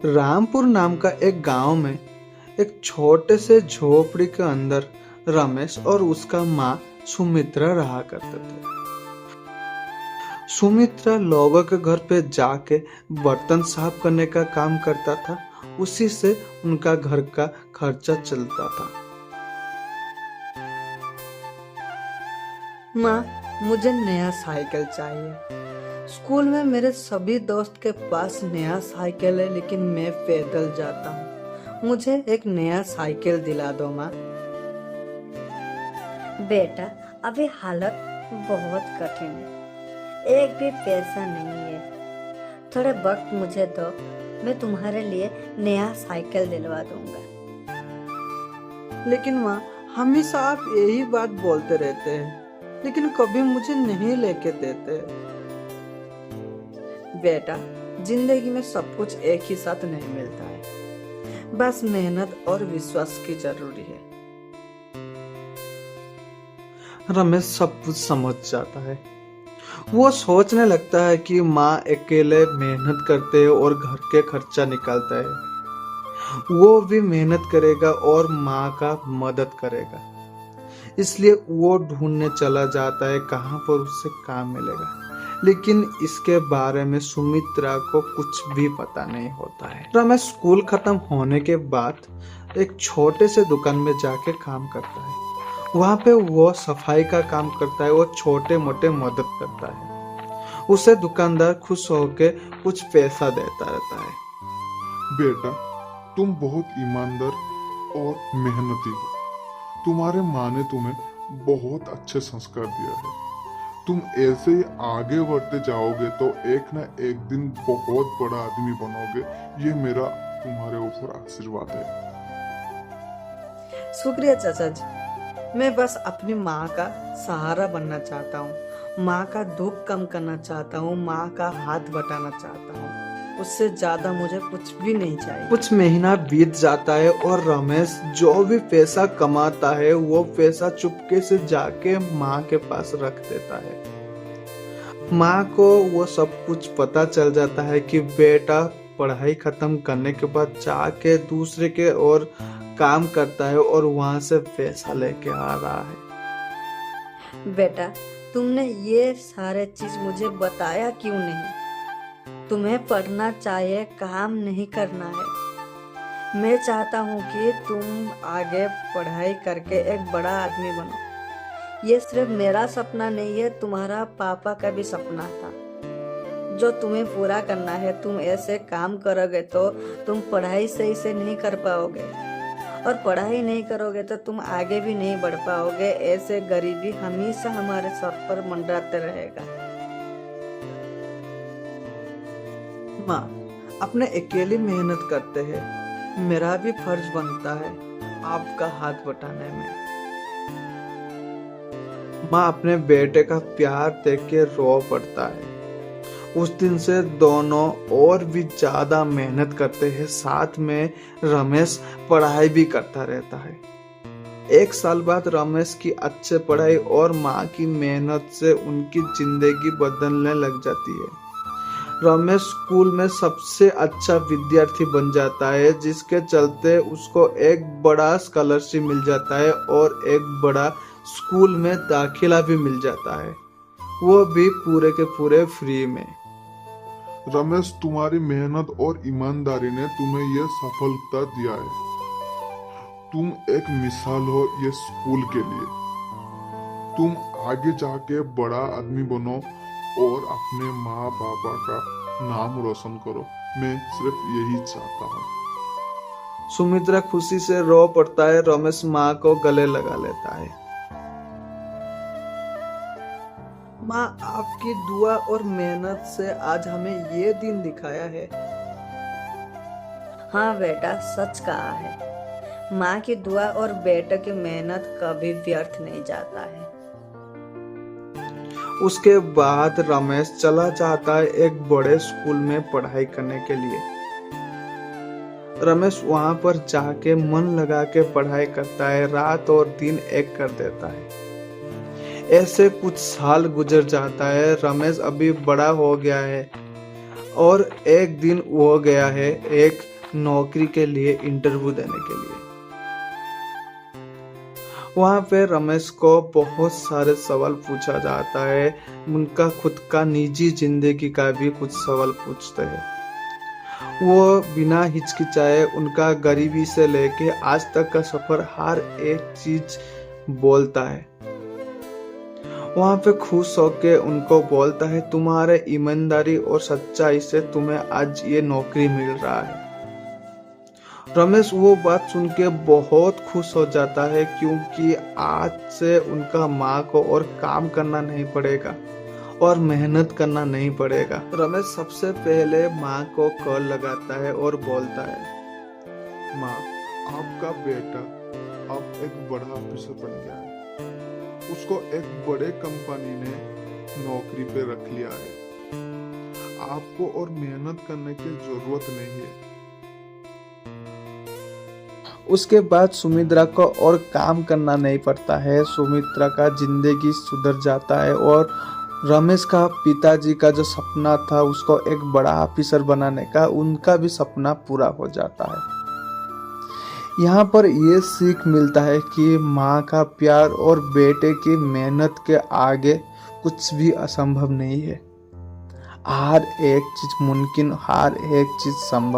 रामपुर नाम का एक गांव में एक छोटे से झोपड़ी के अंदर रमेश और उसका माँ सुमित्रा रहा करते थे। सुमित्रा लोगों के घर पे जाके बर्तन साफ करने का काम करता था। उसी से उनका घर का खर्चा चलता था। माँ, मुझे नया साइकिल चाहिए। स्कूल में मेरे सभी दोस्त के पास नया साइकिल है, लेकिन मैं पैदल जाता हूँ। मुझे एक नया साइकिल दिला दो माँ। बेटा, अभी हालत बहुत कठिन है, एक भी पैसा नहीं है। थोड़े वक्त मुझे दो, मैं तुम्हारे लिए नया साइकिल दिलवा दूंगा। लेकिन माँ, हमेशा आप यही बात बोलते रहते हैं, लेकिन कभी मुझे नहीं लेके देते। बेटा, जिंदगी में सब कुछ एक ही साथ नहीं मिलता है, बस मेहनत और विश्वास की जरूरी है। रमेश सब कुछ समझ जाता है। वो सोचने लगता है कि माँ अकेले मेहनत करते हैं और घर के खर्चा निकालता है। वो भी मेहनत करेगा और माँ का मदद करेगा। इसलिए वो ढूंढने चला जाता है कहाँ पर उससे काम मिलेगा। लेकिन इसके बारे में सुमित्रा को कुछ भी पता नहीं होता है। रमेश स्कूल खत्म होने के बाद एक छोटे से दुकान में जाके काम करता है। वहाँ पे वो सफाई का काम करता है और छोटे मोटे मदद करता है। उसे दुकानदार खुश होके कुछ पैसा देता रहता है। बेटा, तुम बहुत ईमानदार और मेहनती हो। तुम्हारे माँ ने तुम्हें बहुत अच्छे संस्कार दिया है। तुम ऐसे ही आगे बढ़ते जाओगे तो एक ना एक दिन बहुत बड़ा आदमी बनोगे। ये मेरा तुम्हारे ऊपर आशीर्वाद है। शुक्रिया चाचा जी। मैं बस अपनी माँ का सहारा बनना चाहता हूँ, माँ का दुख कम करना चाहता हूँ, माँ का हाथ बटाना चाहता हूँ। उससे ज्यादा मुझे कुछ भी नहीं चाहिए। कुछ महीना बीत जाता है और रमेश जो भी पैसा कमाता है वो पैसा चुपके से जाके माँ के पास रख देता है। माँ को वो सब कुछ पता चल जाता है कि बेटा पढ़ाई खत्म करने के बाद जाके दूसरे के और काम करता है और वहां से पैसा लेके आ रहा है। बेटा, तुमने ये सारे चीज मुझे बताया क्यों नहीं? तुम्हें पढ़ना चाहिए, काम नहीं करना है। मैं चाहता हूँ कि तुम आगे पढ़ाई करके एक बड़ा आदमी बनो। ये सिर्फ मेरा सपना नहीं है, तुम्हारा पापा का भी सपना था, जो तुम्हें पूरा करना है। तुम ऐसे काम करोगे तो तुम पढ़ाई सही से नहीं कर पाओगे, और पढ़ाई नहीं करोगे तो तुम आगे भी नहीं बढ़ पाओगे। ऐसे गरीबी हमेशा हमारे सर पर मंडराते रहेगा। माँ, अपने अकेली मेहनत करते हैं, मेरा भी फर्ज बनता है आपका हाथ बटाने में। माँ अपने बेटे का प्यार देख के रो पड़ता है। उस दिन से दोनों और भी ज्यादा मेहनत करते हैं। साथ में रमेश पढ़ाई भी करता रहता है। एक साल बाद रमेश की अच्छे पढ़ाई और माँ की मेहनत से उनकी जिंदगी बदलने लग जाती है। रमेश स्कूल में सबसे अच्छा विद्यार्थी बन जाता है, जिसके चलते उसको एक बड़ा स्कॉलरशिप मिल जाता है और एक बड़ा स्कूल में दाखिला भी मिल जाता है, वो भी पूरे के पूरे फ्री में। रमेश, तुम्हारी मेहनत और ईमानदारी ने तुम्हें यह सफलता दिया है। तुम एक मिसाल हो ये स्कूल के लिए। तुम आगे जाके बड़ा आदमी बनो और अपने माँ बाबा का नाम रोशन करो। मैं सिर्फ यही चाहता हूँ। सुमित्रा खुशी से रो पड़ता है। रमेश माँ को गले लगा लेता है। माँ, आपकी दुआ और मेहनत से आज हमें ये दिन दिखाया है। हाँ बेटा, सच कहा है। माँ की दुआ और बेटे की मेहनत कभी व्यर्थ नहीं जाता है। उसके बाद रमेश चला जाता है एक बड़े स्कूल में पढ़ाई करने के लिए। रमेश वहां पर जाके मन लगा के पढ़ाई करता है, रात और दिन एक कर देता है। ऐसे कुछ साल गुजर जाता है। रमेश अभी बड़ा हो गया है और एक दिन वो गया है एक नौकरी के लिए इंटरव्यू देने के लिए। वहां पे रमेश को बहुत सारे सवाल पूछा जाता है, उनका खुद का निजी जिंदगी का भी कुछ सवाल पूछते हैं। वो बिना हिचकिचाए उनका गरीबी से लेके आज तक का सफर हर एक चीज बोलता है। वहां पे खुश होके उनको बोलता है तुम्हारे ईमानदारी और सच्चाई से तुम्हें आज ये नौकरी मिल रहा है। रमेश वो बात सुन के बहुत खुश हो जाता है, क्योंकि आज से उनका माँ को और काम करना नहीं पड़ेगा और मेहनत करना नहीं पड़ेगा। रमेश सबसे पहले माँ को कॉल लगाता है और बोलता है, माँ, आपका बेटा अब एक बड़ा ऑफिसर बन गया है। उसको एक बड़े कंपनी ने नौकरी पे रख लिया है। आपको और मेहनत करने की जरूरत नहीं है। उसके बाद सुमित्रा को और काम करना नहीं पड़ता है। सुमित्रा का जिंदगी सुधर जाता है और रमेश का पिताजी का जो सपना था उसको एक बड़ा ऑफिसर बनाने का, उनका भी सपना पूरा हो जाता है। यहाँ पर ये सीख मिलता है कि माँ का प्यार और बेटे की मेहनत के आगे कुछ भी असंभव नहीं है। हर एक चीज मुमकिन, हर एक चीज संभव।